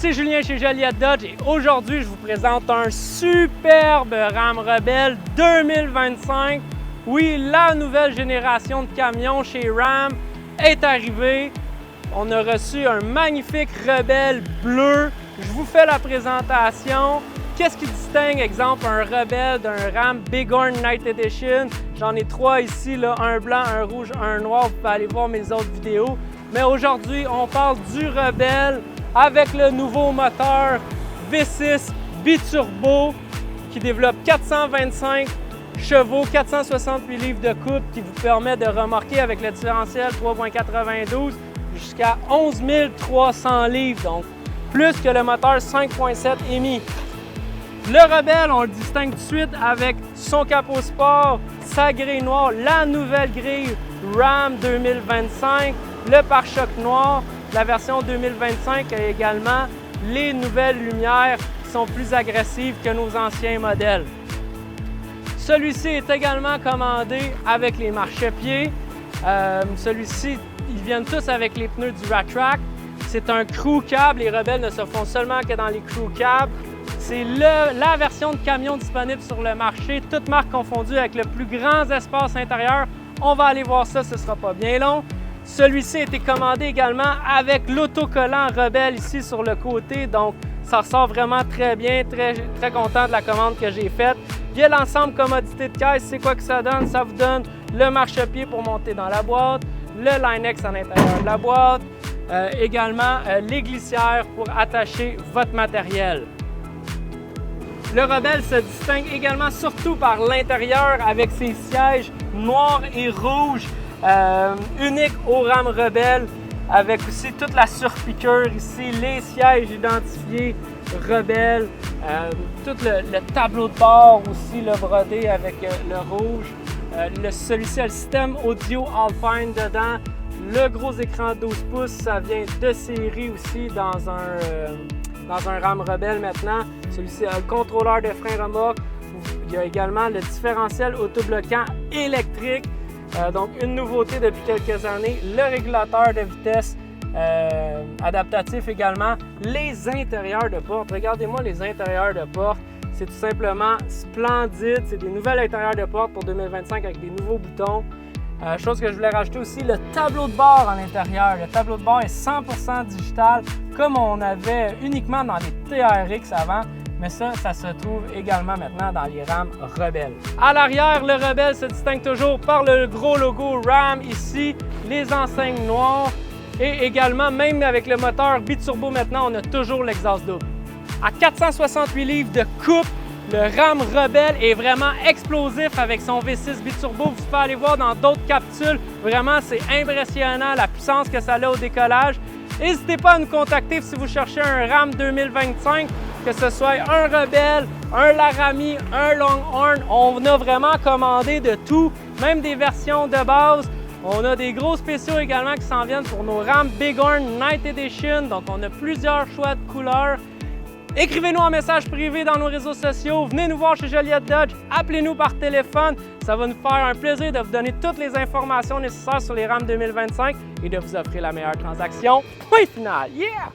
c'est Julien chez Joliette Dodge et aujourd'hui je vous présente un superbe Ram Rebelle 2025. Oui, la nouvelle génération de camions chez Ram est arrivée. On a reçu un magnifique Rebelle bleu. Je vous fais la présentation. Qu'est-ce qui distingue, exemple, un Rebelle d'un Ram Bighorn Night Edition? J'en ai trois ici, là, un blanc, un rouge, un noir. Vous pouvez aller voir mes autres vidéos. Mais aujourd'hui, on parle du Rebelle avec le nouveau moteur V6 biturbo qui développe 425 chevaux, 468 livres de couple qui vous permet de remorquer avec le différentiel 3.92 jusqu'à 11 300 livres, donc plus que le moteur 5.7 émis. Le Rebelle, on le distingue tout de suite avec son capot sport, sa grille noire, la nouvelle grille Ram 2025, le pare-choc noir. La version 2025 a également les nouvelles lumières qui sont plus agressives que nos anciens modèles. Celui-ci est également commandé avec les marchepieds. Celui-ci, ils viennent tous avec les pneus du Ratrack. C'est un crew cab. Les Rebelles ne se font seulement que dans les crew cab. C'est la version de camion disponible sur le marché, toutes marques confondues avec le plus grand espace intérieur. On va aller voir ça, ce ne sera pas bien long. Celui-ci a été commandé également avec l'autocollant Rebelle ici sur le côté, donc ça ressort vraiment très bien, très content de la commande que j'ai faite. Il y a l'ensemble commodité de caisse, c'est quoi que ça donne? Ça vous donne le marchepied pour monter dans la boîte, le Line-X à l'intérieur de la boîte, également les glissières pour attacher votre matériel. Le Rebelle se distingue également surtout par l'intérieur avec ses sièges noirs et rouges, unique au Ram Rebelle, avec aussi toute la surpiqûre ici, les sièges identifiés Rebelle, tout le tableau de bord aussi le brodé avec le rouge. Celui-ci a le système audio Alpine dedans, le gros écran 12 pouces, ça vient de série aussi dans un Ram Rebelle maintenant. Celui-ci a le contrôleur de frein remorque. Il y a également le différentiel autobloquant électrique. Donc une nouveauté depuis quelques années, le régulateur de vitesse adaptatif également. Les intérieurs de porte, regardez-moi les intérieurs de porte. C'est tout simplement splendide. C'est des nouvelles intérieurs de porte pour 2025 avec des nouveaux boutons. Chose que je voulais rajouter aussi, le tableau de bord à l'intérieur. Le tableau de bord est 100% digital, comme on avait uniquement dans les TRX avant, mais ça se trouve également maintenant dans les Ram Rebelle. À l'arrière, le Rebelle se distingue toujours par le gros logo Ram ici, les enseignes noires, et également, même avec le moteur biturbo maintenant, on a toujours l'exhaust double. À 468 livres de coupe, le Ram Rebelle est vraiment explosif avec son V6 biturbo. Vous pouvez aller voir dans d'autres capsules. Vraiment, c'est impressionnant la puissance que ça a au décollage. N'hésitez pas à nous contacter si vous cherchez un Ram 2025, que ce soit un Rebelle, un Laramie, un Longhorn. On a vraiment commandé de tout, même des versions de base. On a des gros spéciaux également qui s'en viennent pour nos Ram Bighorn Night Edition. Donc, on a plusieurs choix de couleurs. Écrivez-nous en message privé dans nos réseaux sociaux, venez nous voir chez Joliette Dodge, appelez-nous par téléphone. Ça va nous faire un plaisir de vous donner toutes les informations nécessaires sur les Ram 2025 et de vous offrir la meilleure transaction. Point final! Yeah!